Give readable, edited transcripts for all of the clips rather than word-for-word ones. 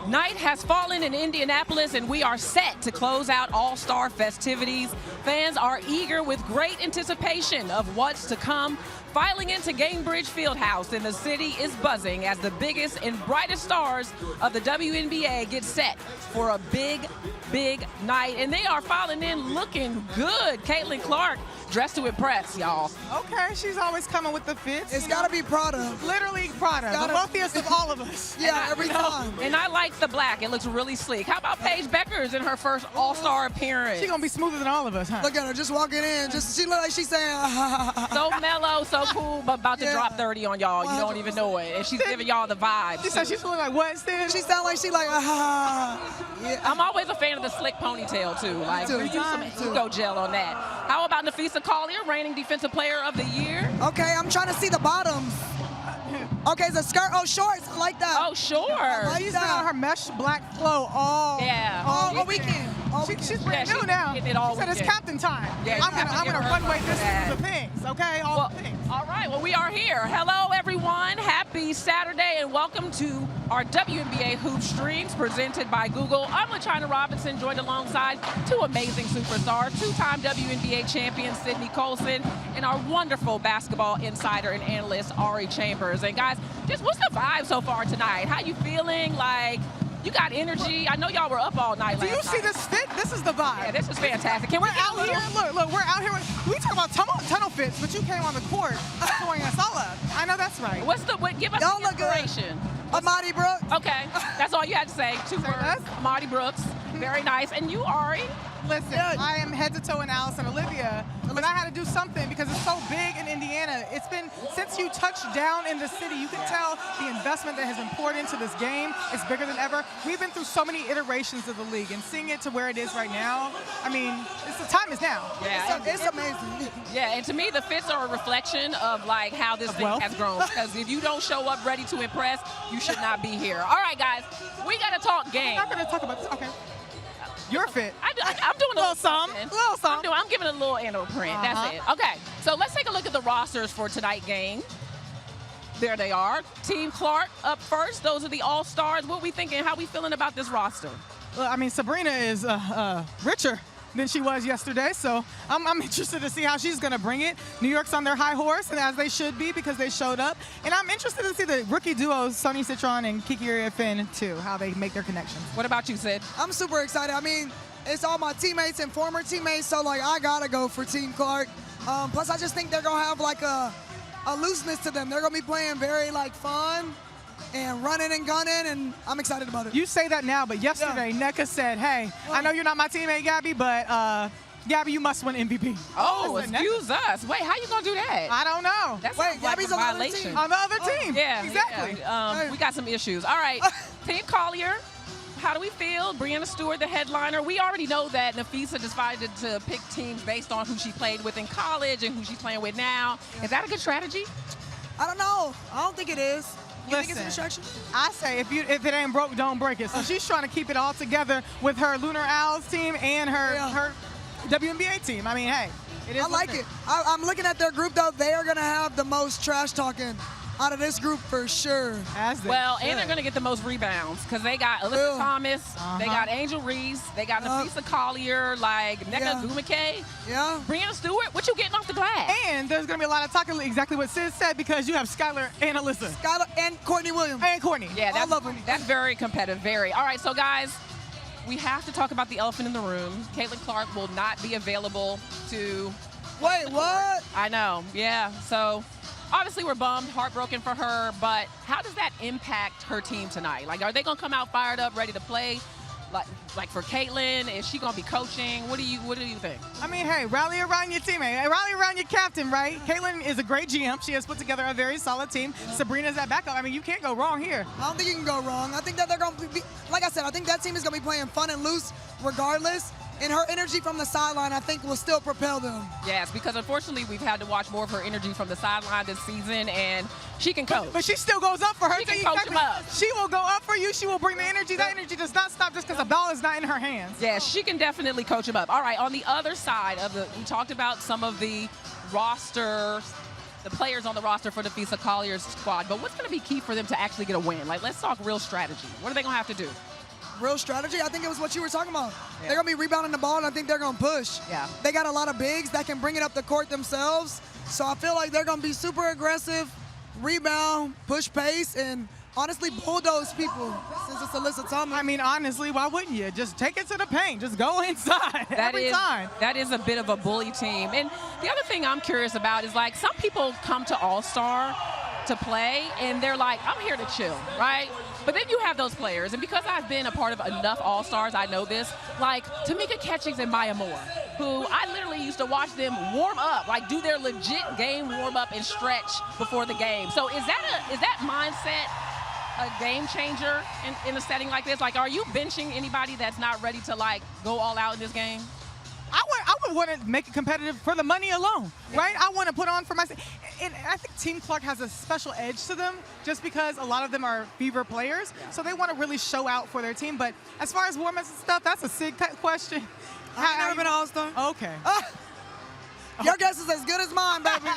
Night has fallen in Indianapolis, and we are set to close out All-Star festivities. Fans are eager with great anticipation of what's to come. Filing into Gainbridge Fieldhouse, and the city is buzzing as the biggest and brightest stars of the WNBA get set for a big, big night. And they are filing in looking good. Caitlin Clark dressed to impress, y'all. Okay, she's always coming with the fits. It's got to be Prada. Literally Prada. The wealthiest of all of us. Yeah, every time. And I like the black. It looks really sleek. How about Paige Beckers in her first All-Star appearance? She's going to be smoother than all of us, huh? Look at her, just walking in. She look like she's saying, so mellow, so cool, but about to drop 30 on y'all. You don't even know it. And she's giving y'all the vibes. She said she's feeling like, what, Sid? She sound like she like, Yeah. I'm always a fan of the slick ponytail, too. Like, we use some Eco Gel on that. How about Napheesa Collier, reigning Defensive Player of the Year? Okay, I'm trying to see the bottoms. Okay, it's a skirt. Oh, shorts. I like that. Oh, sure. She's been on her mesh black flow all weekend. She's brand new now. She said it's captain time. Yeah, I'm gonna runway this the things, okay? All the things. All right, well, we are here. Hello, everyone. Happy Saturday, and welcome to our WNBA Hoop Streams presented by Google. I'm LaChina Robinson, joined alongside two amazing superstars, two-time WNBA champion Sydney Colson, and our wonderful basketball insider and analyst Ari Chambers. And guys, just what's the vibe so far tonight? How you feeling? Like, you got energy. I know y'all were up all night. Do you see this fit? This is the vibe. Yeah, this is fantastic. Can we're out here. Look, we're out here. We talk about tunnel fits, but you came on the court showing us all up. I know that's right. Give us the inspiration. Amadi Brooks. Okay, that's all you had to say. Two words. Amadi Brooks. Very nice. And you, Ari? Listen, I am head to toe in Alice and Olivia, but I had to do something because it's so big in Indiana. It's been, since you touched down in the city, you can tell the investment that has been poured into this game is bigger than ever. We've been through so many iterations of the league, and seeing it to where it is right now, I mean, the time is now. Yeah, it's amazing. Yeah, and to me, the fits are a reflection of like how this thing has grown. Because if you don't show up ready to impress, you should not be here. All right, guys, we got to talk game. I'm not going to talk about this. Okay. You're fit. I'm doing a little something. I'm giving it a little animal print. That's it. Okay, so let's take a look at the rosters for tonight's game. There they are. Team Clark up first. Those are the All-Stars. What are we thinking? How are we feeling about this roster? Well, I mean, Sabrina is richer than she was yesterday, so I'm interested to see how she's going to bring it. New York's on their high horse, and as they should be because they showed up. And I'm interested to see the rookie duos, Sonia Citron and Kiki Finn, too, how they make their connections. What about you, Sid? I'm super excited. I mean, it's all my teammates and former teammates, so, like, I got to go for Team Clark. Plus, I just think they're going to have, like, a looseness to them. They're going to be playing very, like, fun and running and gunning, and I'm excited about it. You say that now, but yesterday, NECA said, hey, I know you're not my teammate, Gabby, but Gabby, you must win MVP. Oh, excuse us. Wait, how you going to do that? I don't know. That's Gabby's like a violation. On the other team. Yeah, exactly. Yeah. We got some issues. All right, Team Collier, how do we feel? Breanna Stewart, the headliner. We already know that Napheesa decided to pick teams based on who she played with in college and who she's playing with now. Is that a good strategy? I don't know. I don't think it is. You think it's a distraction? I say if it ain't broke, don't break it. So she's trying to keep it all together with her Lunar Owls team and her WNBA team. I mean, hey, it is. I like it. I'm looking at their group, though. They are going to have the most trash talking out of this group for sure. And they're going to get the most rebounds because they got Alyssa Thomas, they got Angel Reese, they got Napheesa Collier, like Nneka Ogwumike, Breanna Stewart. What you getting off the glass? And there's going to be a lot of talking, exactly what Sid said, because you have Skylar and Alyssa. Skylar and Courtney Williams. And Courtney. Yeah, I love them. That's very competitive, very. All right, so guys, we have to talk about the elephant in the room. Caitlin Clark will not be available to... Wait, what? I know, yeah. So... obviously, we're bummed, heartbroken for her, but how does that impact her team tonight? Like, are they going to come out fired up, ready to play? Like for Caitlin, is she going to be coaching? What do you think? I mean, hey, rally around your teammate. Rally around your captain, right? Caitlin is a great GM. She has put together a very solid team. Sabrina's at backup. I mean, you can't go wrong here. I don't think you can go wrong. I think that they're going to be, like I said, I think that team is going to be playing fun and loose regardless. And her energy from the sideline, I think, will still propel them. Yes, because unfortunately, we've had to watch more of her energy from the sideline this season, and she can coach. But she still goes up for her. She can coach them up. She will go up for you. She will bring the energy. That energy does not stop just because the ball is not in her hands. Yeah, she can definitely coach them up. All right, on the other side of we talked about some of the roster, the players on the roster for Napheesa Collier's squad. But what's going to be key for them to actually get a win? Like, let's talk real strategy. What are they going to have to do? Real strategy, I think it was what you were talking about. They're going to be rebounding the ball, and I think they're going to push. Yeah. They got a lot of bigs that can bring it up the court themselves. So I feel like they're going to be super aggressive, rebound, push pace, and honestly bulldoze people since it's Alyssa Thomas. I mean, honestly, why wouldn't you? Just take it to the paint. Just go inside every time. That is a bit of a bully team. And the other thing I'm curious about is, like, some people come to All-Star to play, and they're like, I'm here to chill, right? But then you have those players, and because I've been a part of enough All-Stars, I know this, like Tamika Catchings and Maya Moore, who I literally used to watch them warm up, like do their legit game warm-up and stretch before the game. So is that mindset a game changer in a setting like this? Like, are you benching anybody that's not ready to, like, go all out in this game? I would want to make it competitive for the money alone, right? I want to put on for myself. And I think Team Clark has a special edge to them just because a lot of them are Fever players. Yeah. So they want to really show out for their team. But as far as warm-ups and stuff, that's a sick question. I've never been an All-Star. Okay. Your guess is as good as mine, baby.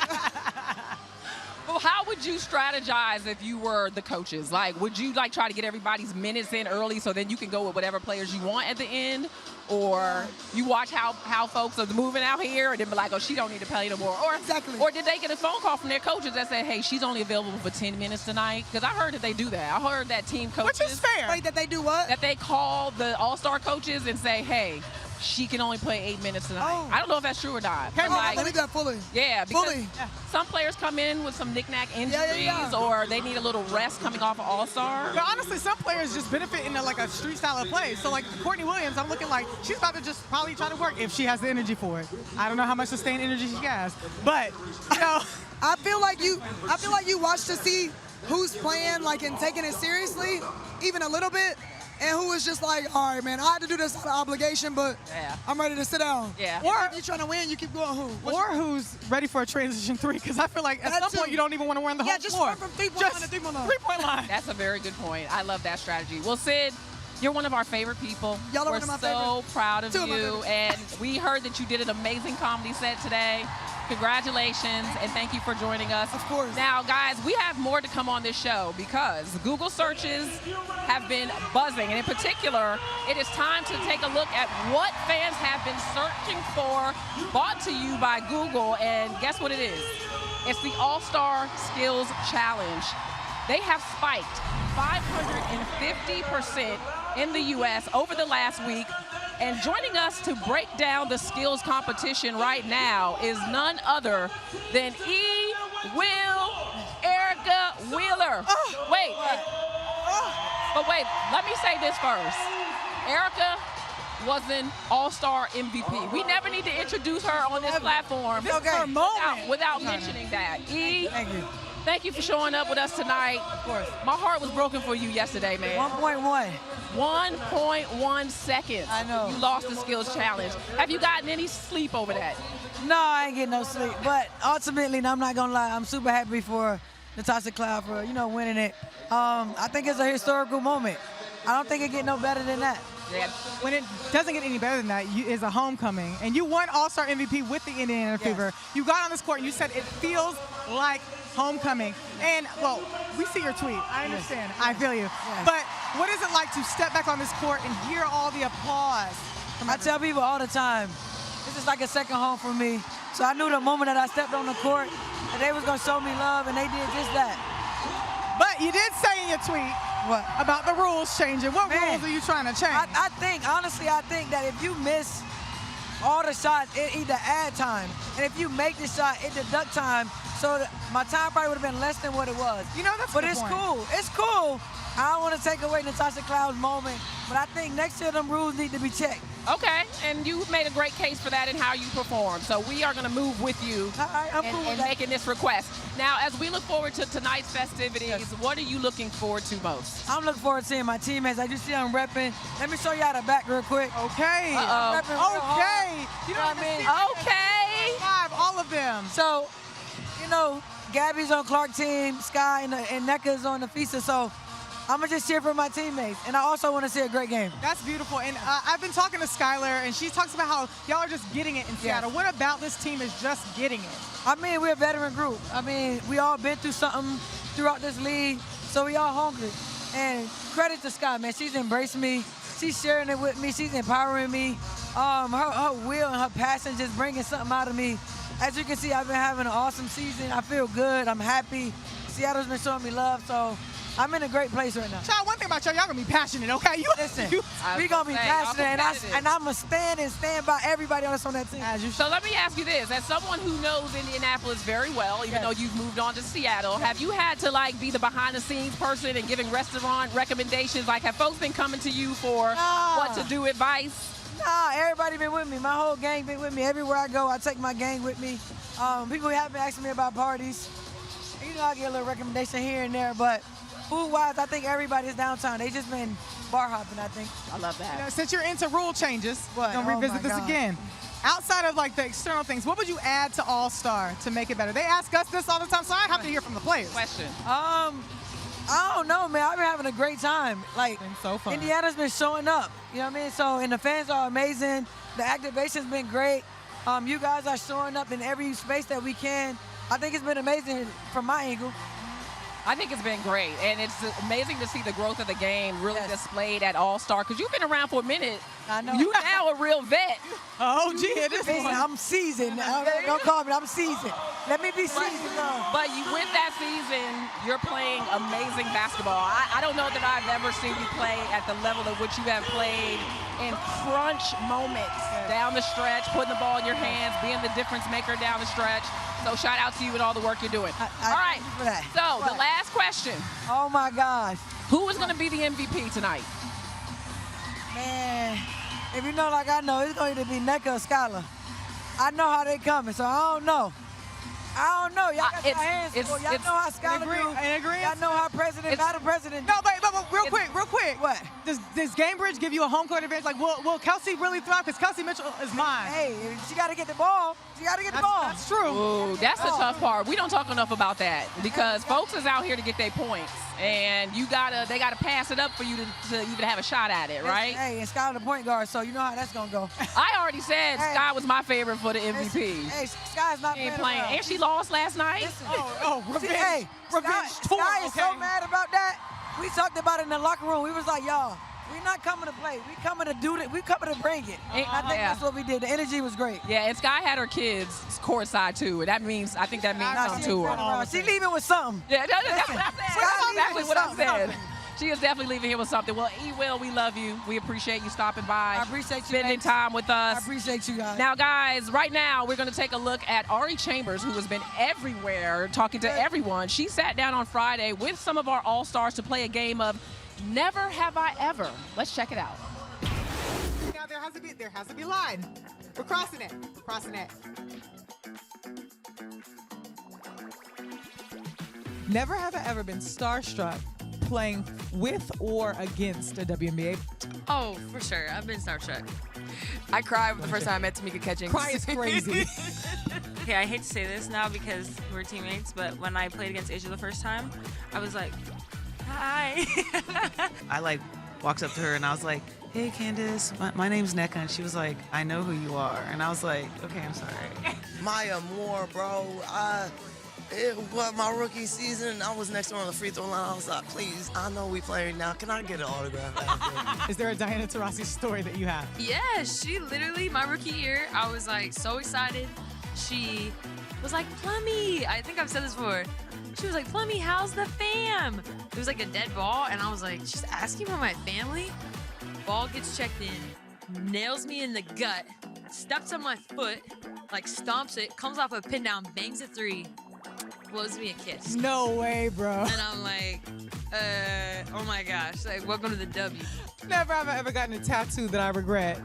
Well, how would you strategize if you were the coaches? Like, would you, like, try to get everybody's minutes in early so then you can go with whatever players you want at the end? Or you watch how folks are moving out here and then be like, oh, she don't need to play no more? Or, exactly. Or did they get a phone call from their coaches that said, hey, she's only available for 10 minutes tonight? Because I heard that they do that. I heard that team coaches. Which is fair. Wait, that they do what? That they call the All-Star coaches and say, hey, she can only play 8 minutes tonight. Oh. I don't know if that's true or not. I believe that fully. Yeah, because fully. Some players come in with some knick-knack injuries or they need a little rest coming off of All-Star. But honestly, some players just benefit in like a street style of play. So like Courtney Williams, I'm looking like she's about to just probably try to work if she has the energy for it. I don't know how much sustained energy she has, but you know. I feel like you watch to see who's playing like and taking it seriously, even a little bit. And who is just like, all right, man, I had to do this out of obligation, but I'm ready to sit down. Yeah. Or if you're trying to win, you keep going who? Or who's ready for a transition three, because I feel like at some point you don't even want to run the whole just floor. run from three-point line to three-point line. That's a very good point. I love that strategy. Well, Sid, you're one of our favorite people. Y'all are We're one of my so proud of Two of my you. favorites. And we heard that you did an amazing comedy set today. Congratulations, and thank you for joining us. Of course. Now, guys, we have more to come on this show because Google searches have been buzzing. And in particular, it is time to take a look at what fans have been searching for, brought to you by Google. And guess what it is? It's the All-Star Skills Challenge. They have spiked 550% in the U.S. over the last week. And joining us to break down the skills competition right now is none other than Erica Wheeler. But wait, let me say this first. Erica was an All-Star MVP. We never need to introduce her on this platform without mentioning that. Thank you for showing up with us tonight. Of course. My heart was broken for you yesterday, man. 1.1. 1.1 seconds. I know. You lost the skills challenge. Have you gotten any sleep over that? No, I ain't getting no sleep. But ultimately, I'm not gonna lie, I'm super happy for Napheesa Collier for winning it. I think it's a historical moment. I don't think it get no better than that. Yeah. When it doesn't get any better than that, it's a homecoming. And you won All-Star MVP with the Indiana Fever. You got on this court and you said it feels like homecoming. And, well, we see your tweet. I understand. Yes. I feel you. Yes. But what is it like to step back on this court and hear all the applause? I tell people all the time, this is like a second home for me. So I knew the moment that I stepped on the court that they was going to show me love, and they did just that. But you did say in your tweet about the rules changing. What rules are you trying to change? Honestly, I think that if you miss all the shots, it either add time. And if you make the shot, it deduct time. So my time probably would have been less than what it was. That's But it's cool. It's cool. I don't want to take away Napheesa Collier's moment, but I think next year them rules need to be checked. Okay, and you made a great case for that in how you perform. So we are going to move with you in making this request. Now, as we look forward to tonight's festivities, what are you looking forward to most? I'm looking forward to seeing my teammates. Like you see I'm repping. Let me show you how to back real quick. Okay. You know what I mean? Okay. All of them. So, Gabby's on Clark team, Sky and NECA's on Napheesa. So I'm going to just cheer for my teammates. And I also want to see a great game. That's beautiful. And I've been talking to Skylar, and she talks about how y'all are just getting it in Seattle. What about this team is just getting it? I mean, we're a veteran group. I mean, we all been through something throughout this league, so we all hungry. And credit to Sky, man. She's embraced me. She's sharing it with me. She's empowering me. Her will and her passion just bringing something out of me. As you can see, I've been having an awesome season. I feel good. I'm happy. Seattle's been showing me love, so I'm in a great place right now. Child, one thing about y'all gonna be passionate, okay? Listen, we gonna be passionate, and I'm gonna stand by everybody else on that team. So let me ask you this: as someone who knows Indianapolis very well, even though you've moved on to Seattle, have you had to like be the behind-the-scenes person and giving restaurant recommendations? Like, have folks been coming to you for what to do advice? Nah, everybody been with me. My whole gang been with me. Everywhere I go, I take my gang with me. People have been asking me about parties. You know, I get a little recommendation here and there, but food-wise, I think everybody's downtown. They just been bar hopping, I think. I love that. You know, since you're into rule changes, we're gonna revisit this again. Outside of like the external things, what would you add to All-Star to make it better? They ask us this all the time, so I have to hear from the players. Question. I don't know, man. I've been having a great time. Like, It's been so fun. Indiana's been showing up. You know what I mean? So, and the fans are amazing. The activation's been great. You guys are showing up in every space that we can. I think it's been amazing from my angle. I think it's been great, and it's amazing to see the growth of the game really displayed at All-Star, because you've been around for a minute. I know. You now a real vet. Oh, gee, it is Listen, one. I'm seasoned. Don't call me. I'm seasoned. Let me be seasoned. But you, with that season, you're playing amazing basketball. I don't know that I've ever seen you play at the level at which you have played in crunch moments down the stretch, putting the ball in your hands, being the difference maker down the stretch. So shout out to you and all the work you're doing. All right, thank you for that. so the last question. Oh, my gosh. Who is going to be the MVP tonight? Man, if you know like I know, it's going to be Nneka or Skylar. I know how they coming, so I don't know. Y'all got your hands full. Y'all know how Skylar do. Y'all know how Madam President. No, but real quick. What? Does Gamebridge give you a home court advantage? Like, will Kelsey really thrive? Because Kelsey Mitchell is mine. Hey, she got to get the ball. That's true. Ooh, that's the tough part. We don't talk enough about that, because folks is out here to get their points, and they gotta pass it up for you to even have a shot at it, right? Hey, and Skylar the point guard, so you know how that's gonna go. I already said Sky was my favorite for the MVP. Hey, Sky's not She ain't playing playing, around. and she lost last night. Listen, Revenge. hey, Revenge tour, Sky is so okay? mad about that. We talked about it in the locker room. We was like, y'all, we're not coming to play. We coming to do it. We coming to bring it. And I think that's what we did. The energy was great. Yeah, and Sky had her kids courtside too, and I think that means something to her. She leaving with something. Yeah, that's what I said. That's exactly what I said. She is definitely leaving here with something. Well, E-Will, we love you. We appreciate you stopping by. I appreciate you. Spending time with us. I appreciate you guys. Now, guys, right now, we're going to take a look at Ari Chambers, who has been everywhere talking to everyone. She sat down on Friday with some of our All-Stars to play a game of Never Have I Ever. Let's check it out. Now, there has to be line. We're crossing it. Never have I ever been starstruck playing with or against a WNBA. Oh, for sure. I've been starstruck. I cried the first time I met Tamika Catchings. Cry is crazy. Okay, I hate to say this now because we're teammates, but when I played against Asia the first time, I was like, hi. I walked up to her and I was like, hey Candace, my name's Nneka, and she was like, I know who you are. And I was like, okay, I'm sorry. Maya Moore, bro. It was my rookie season. I was next to her on the free throw line. I was like, please, I know we playing now. Can I get an autograph? Is there a Diana Taurasi story that you have? Yeah, she literally, my rookie year, I was like so excited. She was like, Plummy, I think I've said this before. She was like, Plummy, how's the fam? It was like a dead ball, and I was like, she's asking for my family? Ball gets checked in, nails me in the gut, steps on my foot, like stomps it, comes off a pin down, bangs a three, blows me a kiss. No way, bro. And I'm like, oh my gosh, like, welcome to the W. Never have I ever gotten a tattoo that I regret.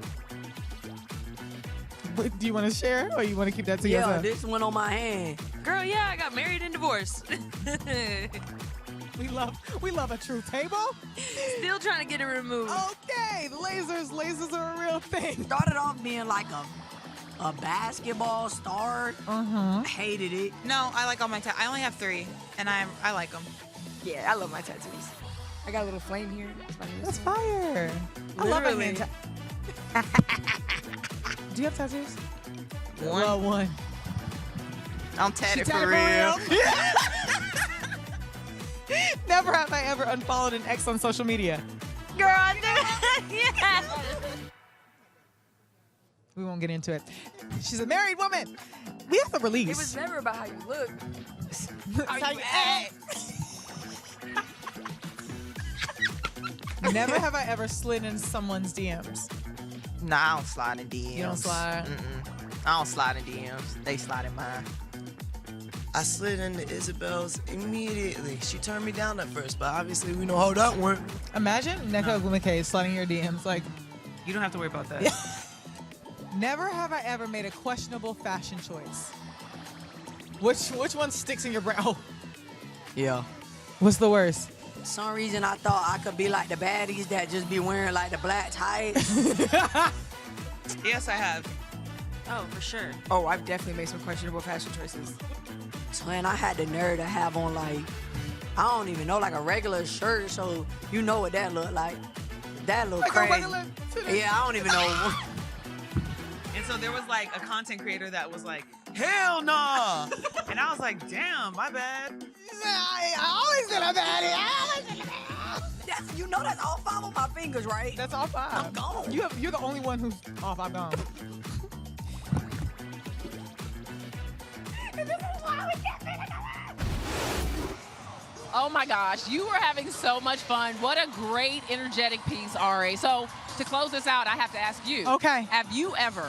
Do you want to share, or you want to keep that to yourself? Yeah, this one on my hand. Girl, yeah, I got married and divorced. We love a true table. Still trying to get it removed. Okay, lasers are a real thing. Started off being like a basketball star. Hated it. No, I like all my tattoos. I only have 3, and I like them. Yeah, I love my tattoos. I got a little flame here. That's fire. I love a hand Do you have tattoos? One. Well, one. I'm tatted She for tatted real. Never have I ever unfollowed an ex on social media. Girl, yeah. We won't get into it. She's a married woman. We have to release. It was never about how you look. How you act. Never have I ever slid in someone's DMs. Nah, I don't slide in DMs. You don't slide? I don't slide in DMs. They slide in mine. I slid into Isabel's immediately. She turned me down at first, but obviously we know how that went. Imagine Nneka Ogwumike sliding your DMs like. You don't have to worry about that. Never have I ever made a questionable fashion choice. Which one sticks in your brain? Oh, Yeah. what's the worst? For some reason, I thought I could be like the baddies that just be wearing like the black tights. Yes, I have. Oh, for sure. Oh, I've definitely made some questionable fashion choices. Twin, I had the nerve to have on like, I don't even know, like a regular shirt, so you know what that look like. That look Like a crazy. regular fitted- Yeah, I don't even know. And so there was like a content creator that was like, hell no. And I was like, damn, my bad. I always been a baddie. You know that's all 5 of my fingers, right? That's all 5. I'm gone. You're the only one who's off. I'm gone. Oh my gosh, you were having so much fun. What a great, energetic piece, Ari. So to close this out, I have to ask you. Okay. Have you ever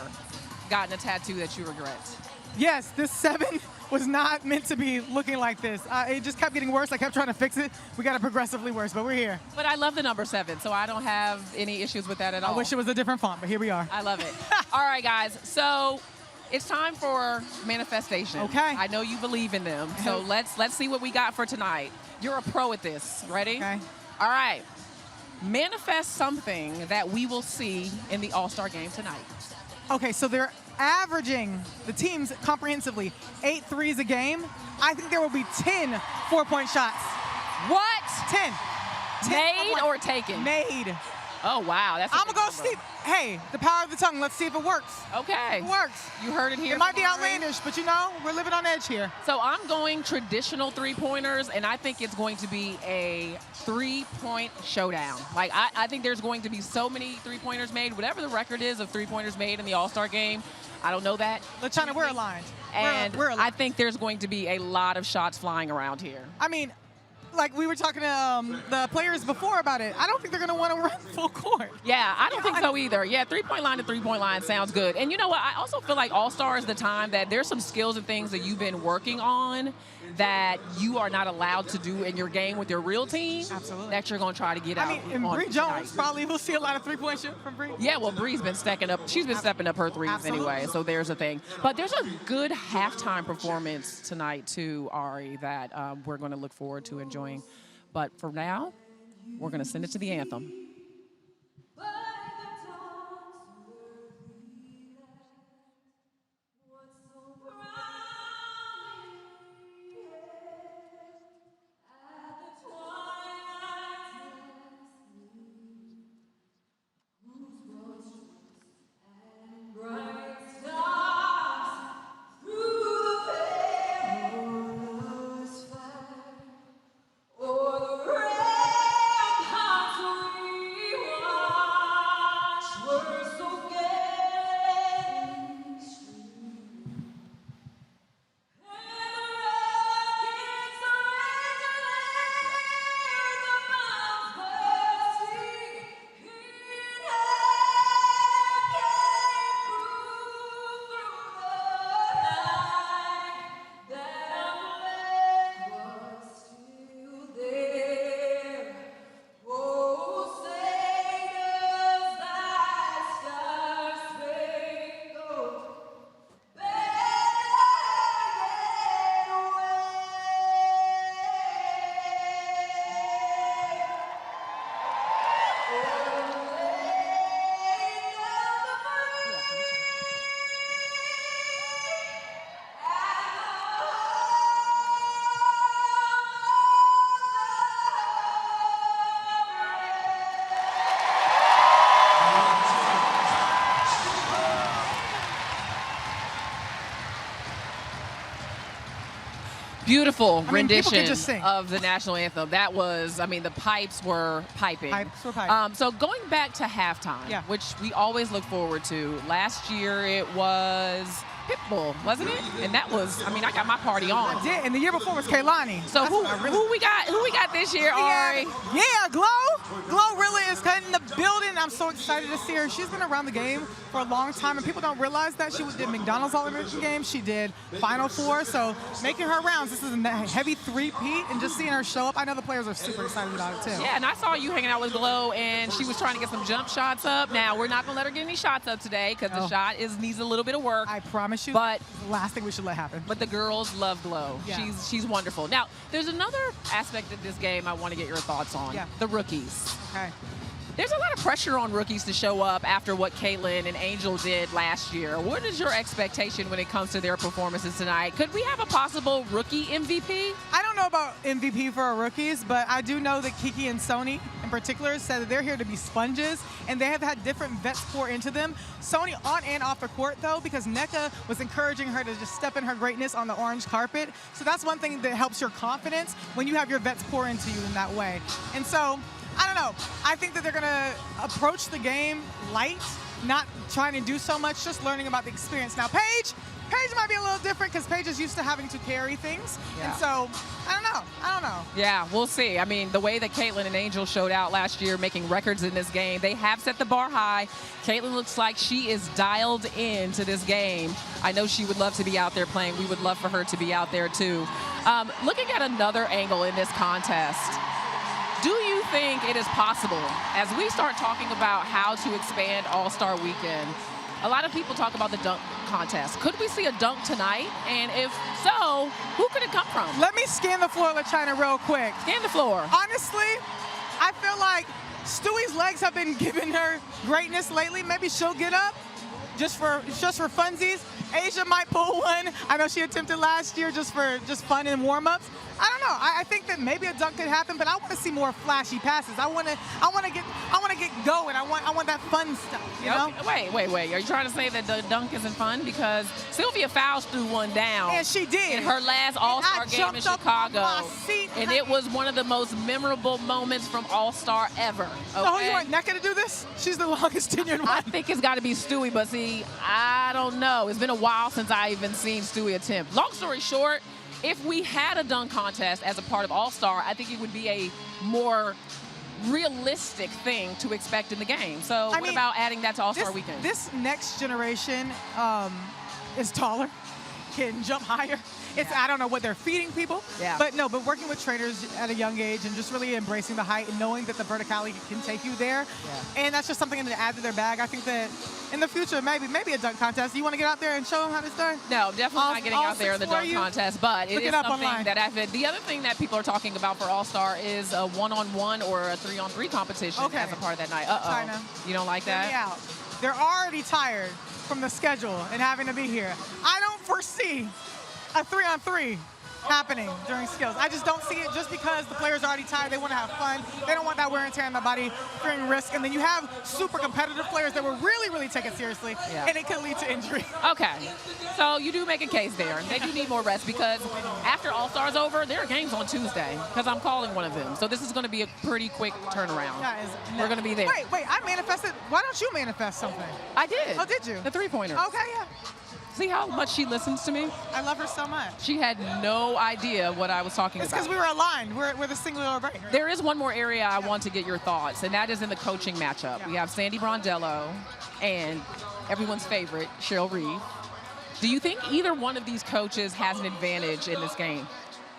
gotten a tattoo that you regret? Yes, this 7 was not meant to be looking like this. It just kept getting worse. I kept trying to fix it. We got it progressively worse, but we're here. But I love the number 7, so I don't have any issues with that at all. I wish it was a different font, but here we are. I love it. All right, guys. So it's time for manifestation. Okay. I know you believe in them, so let's see what we got for tonight. You're a pro at this. Ready? Okay. All right. Manifest something that we will see in the All-Star Game tonight. Okay, so they're averaging, the teams comprehensively, 8 threes a game. I think there will be 10 4-point shots. What? 10. 10 Made or taken? Made. Oh, wow. That's a I'm big going to go number. see. Hey, the power of the tongue. Let's see if it works. Okay. It works. You heard it here. It might be from Ari. outlandish, but you know, we're living on edge here. So I'm going traditional three-pointers, and I think it's going to be a three-point showdown. Like, I think there's going to be so many three-pointers made. Whatever the record is of three-pointers made in the All-Star Game, I don't know that. LaChina, we're aligned. And we're aligned. I think there's going to be a lot of shots flying around here. I mean, like we were talking to the players before about it. I don't think they're going to want to run full court. Yeah, I don't think so either. Yeah, three-point line to three-point line sounds good. And you know what? I also feel like All-Star is the time that there's some skills and things that you've been working on that you are not allowed to do in your game with your real team. Absolutely. That you're going to try to get out. I mean, and on Bree Jones tonight. probably will see a lot of three-point shoot from Bree. Yeah, well, Bree's been stacking up. She's been stepping up her threes Absolutely. anyway, so there's a thing. But there's a good halftime performance tonight, too, Ari, that we're going to look forward to enjoying. But for now, we're going to send it to the anthem. Beautiful I mean, people rendition can just sing. of the national anthem. That was, I mean, the pipes were piping. Pipes were piping. So going back to halftime, Yeah. which we always look forward to. Last year it was Pitbull, wasn't it? And that was, I mean, I got my party on. I did, and the year before was Kaylani. So who we got this year, Ari? Yeah, Glow. Glow really is cutting the building. I'm so excited to see her. She's been around the game for a long time, and people don't realize that. She did McDonald's All-American game. She did Final Four. So making her rounds, this is a heavy three-peat, and just seeing her show up, I know the players are super excited about it, too. Yeah, and I saw you hanging out with Glow, and she was trying to get some jump shots up. Now, we're not going to let her get any shots up today because the shot needs a little bit of work. I promise you, but the last thing we should let happen. But the girls love Glow. Yeah. She's wonderful. Now, there's another aspect of this game I want to get your thoughts on. Yeah. The rookies. Okay. There's a lot of pressure on rookies to show up after what Caitlin and Angel did last year. What is your expectation when it comes to their performances tonight? Could we have a possible rookie MVP? I don't know about MVP for our rookies, but I do know that Kiki and Sony in particular said that they're here to be sponges, and they have had different vets pour into them. Sony on and off the court, though, because Nneka was encouraging her to just step in her greatness on the orange carpet. So that's one thing that helps your confidence when you have your vets pour into you in that way. And so, I don't know. I think that they're going to approach the game light, not trying to do so much, just learning about the experience. Now, Paige might be a little different because Paige is used to having to carry things. Yeah. And so, I don't know. Yeah, we'll see. I mean, the way that Caitlin and Angel showed out last year, making records in this game, they have set the bar high. Caitlin looks like she is dialed into this game. I know she would love to be out there playing. We would love for her to be out there, too. Looking at another angle in this contest, do you think it is possible, as we start talking about how to expand All-Star Weekend, a lot of people talk about the dunk contest. Could we see a dunk tonight? And if so, who could it come from? Let me scan the floor, LaChina, real quick. Scan the floor. Honestly, I feel like Stewie's legs have been giving her greatness lately. Maybe she'll get up just for funsies. Asia might pull one. I know she attempted last year just for fun and warm-ups. I don't know. I think that maybe a dunk could happen, but I want to see more flashy passes. I want to get going. I want that fun stuff. You know? Wait. Are you trying to say that the dunk isn't fun? Because Sylvia Fowles threw one down. And she did. In her last All-Star game in Chicago. And it was one of the most memorable moments from All-Star ever. Okay? So who you want, Nneka to do this? She's the longest tenured one. I think it's got to be Stewie, but see, I don't know. It's been a while since I even seen Stewie attempt. Long story short, if we had a dunk contest as a part of All-Star, I think it would be a more realistic thing to expect in the game. So what about adding that to All-Star Weekend? This next generation is taller, can jump higher. I don't know what they're feeding people, but working with trainers at a young age and just really embracing the height and knowing that the verticality can take you there. And that's just something to add to their bag. I think that in the future, maybe a dunk contest. You want to get out there and show them how it's done? No, definitely not getting out there in the dunk contest, but it is something that the other thing that people are talking about for All-Star is a one-on-one or a three-on-three competition as a part of that night. China. You don't like that? Hear me out. They're already tired from the schedule and having to be here. I don't foresee a 3-on-3 happening during skills. I just don't see it just because the players are already tired. They want to have fun. They don't want that wear and tear on their body, fearing risk. And then you have super competitive players that will really, really take it seriously, and it could lead to injury. Okay. So you do make a case there. They do need more rest because after All-Star's over, there are games on Tuesday because I'm calling one of them. So this is going to be a pretty quick turnaround. We're going to be there. Wait, I manifested. Why don't you manifest something? I did. Oh, did you? The three-pointer. Okay, yeah. See how much she listens to me? I love her so much. She had no idea what I was talking about. It's because we were aligned. We're the singular brain. Right? There is one more area I want to get your thoughts, and that is in the coaching matchup. We have Sandy Brondello and everyone's favorite, Cheryl Reeve. Do you think either one of these coaches has an advantage in this game?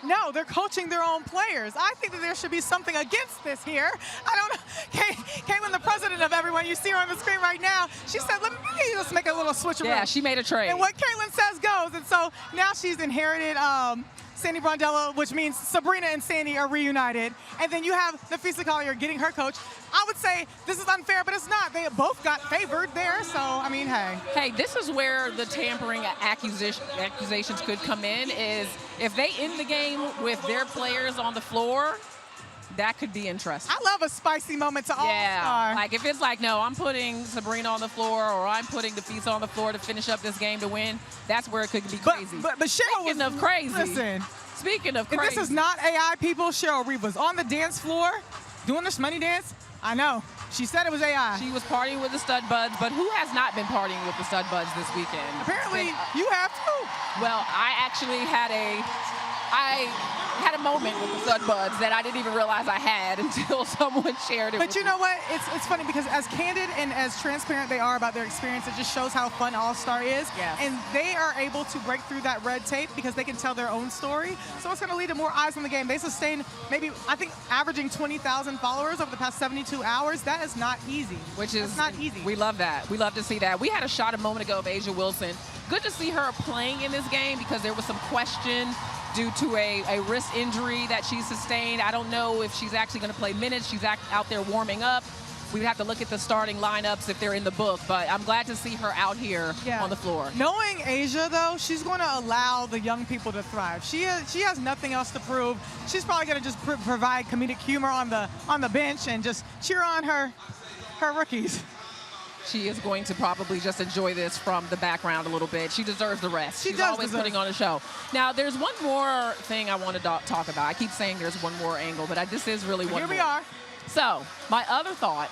No, they're coaching their own players. I think that there should be something against this here. I don't know. Caitlin, the president of everyone, you see her on the screen right now, she said, let me just make a little switcheroo. Yeah, she made a trade. And what Caitlin says goes. And so now she's inherited Sandy Brondello, which means Sabrina and Sandy are reunited. And then you have Napheesa Collier getting her coach. I would say this is unfair, but it's not. They both got favored there, so, I mean, hey. Hey, this is where the tampering accusations could come in, is if they end the game with their players on the floor, that could be interesting. I love a spicy moment to All-Star. Like if it's like, no, I'm putting Sabrina on the floor or I'm putting Napheesa on the floor to finish up this game to win, that's where it could be crazy. But Cheryl was of crazy. Listen, Speaking of If crazy. this is not AI, people, Cheryl Reeve was on the dance floor doing this money dance. I know. She said it was AI. She was partying with the stud buds, but who has not been partying with the stud buds this weekend? Apparently, you have to. Well, I actually had a moment with the stud buds that I didn't even realize I had until someone shared it But with you me. know what? It's funny because as candid and as transparent they are about their experience, it just shows how fun All-Star is. Yes. And they are able to break through that red tape because they can tell their own story. So it's going to lead to more eyes on the game. They sustained maybe, I think, averaging 20,000 followers over the past 72 hours. That is not easy. That's not easy. We love that. We love to see that. We had a shot a moment ago of A'ja Wilson. Good to see her playing in this game because there was some question due to a wrist injury that she sustained. I don't know if she's actually going to play minutes. She's out there warming up. We'd have to look at the starting lineups if they're in the book, but I'm glad to see her out here on the floor. Knowing A'ja, though, she's going to allow the young people to thrive. She has nothing else to prove. She's probably going to just provide comedic humor on the bench and just cheer on her rookies. She is going to probably just enjoy this from the background a little bit. She deserves the rest. She's always putting on a show. Now, there's one more thing I want to talk about. I keep saying there's one more angle, but this is really one more. Here we are. So, my other thought,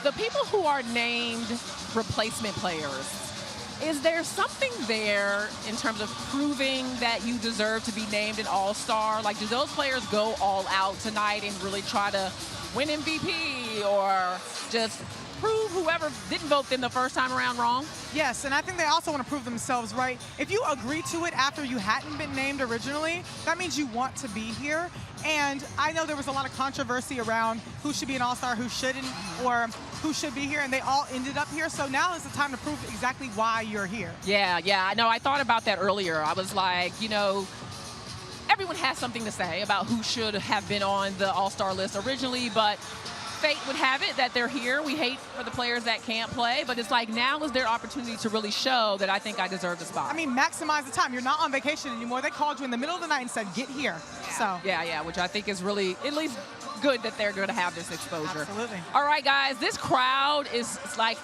the people who are named replacement players, is there something there in terms of proving that you deserve to be named an All-Star? Like, do those players go all out tonight and really try to win MVP or just prove whoever didn't vote them the first time around wrong? Yes, and I think they also want to prove themselves right. If you agree to it after you hadn't been named originally, that means you want to be here. And I know there was a lot of controversy around who should be an All-Star, who shouldn't, or who should be here, and they all ended up here. So now is the time to prove exactly why you're here. Yeah, I know. I thought about that earlier. I was like, you know, everyone has something to say about who should have been on the All-Star list originally, but fate would have it that they're here. We hate for the players that can't play, but it's like now is their opportunity to really show that I think I deserve the spot. I mean, maximize the time. You're not on vacation anymore. They called you in the middle of the night and said, get here. So Yeah, which I think is really at least good that they're going to have this exposure. Absolutely. All right, guys, this crowd is like,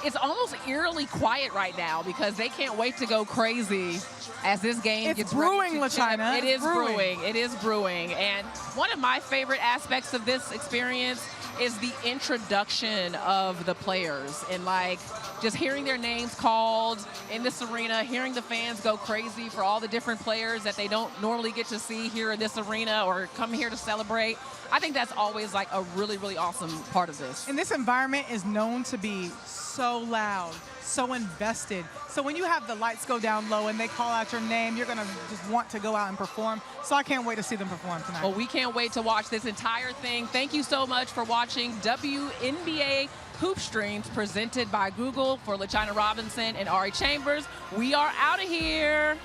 it's almost eerily quiet right now because they can't wait to go crazy as this game gets brewing, ready to LaChina. tip. It is brewing. It is brewing. And one of my favorite aspects of this experience is the introduction of the players and like just hearing their names called in this arena, hearing the fans go crazy for all the different players that they don't normally get to see here in this arena or come here to celebrate. I think that's always like a really, really awesome part of this. And this environment is known to be so loud, so invested. So when you have the lights go down low and they call out your name, you're going to just want to go out and perform. So I can't wait to see them perform tonight. Well, we can't wait to watch this entire thing. Thank you so much for watching WNBA Hoop Streams presented by Google. For LaChina Robinson and Ari Chambers, we are out of here.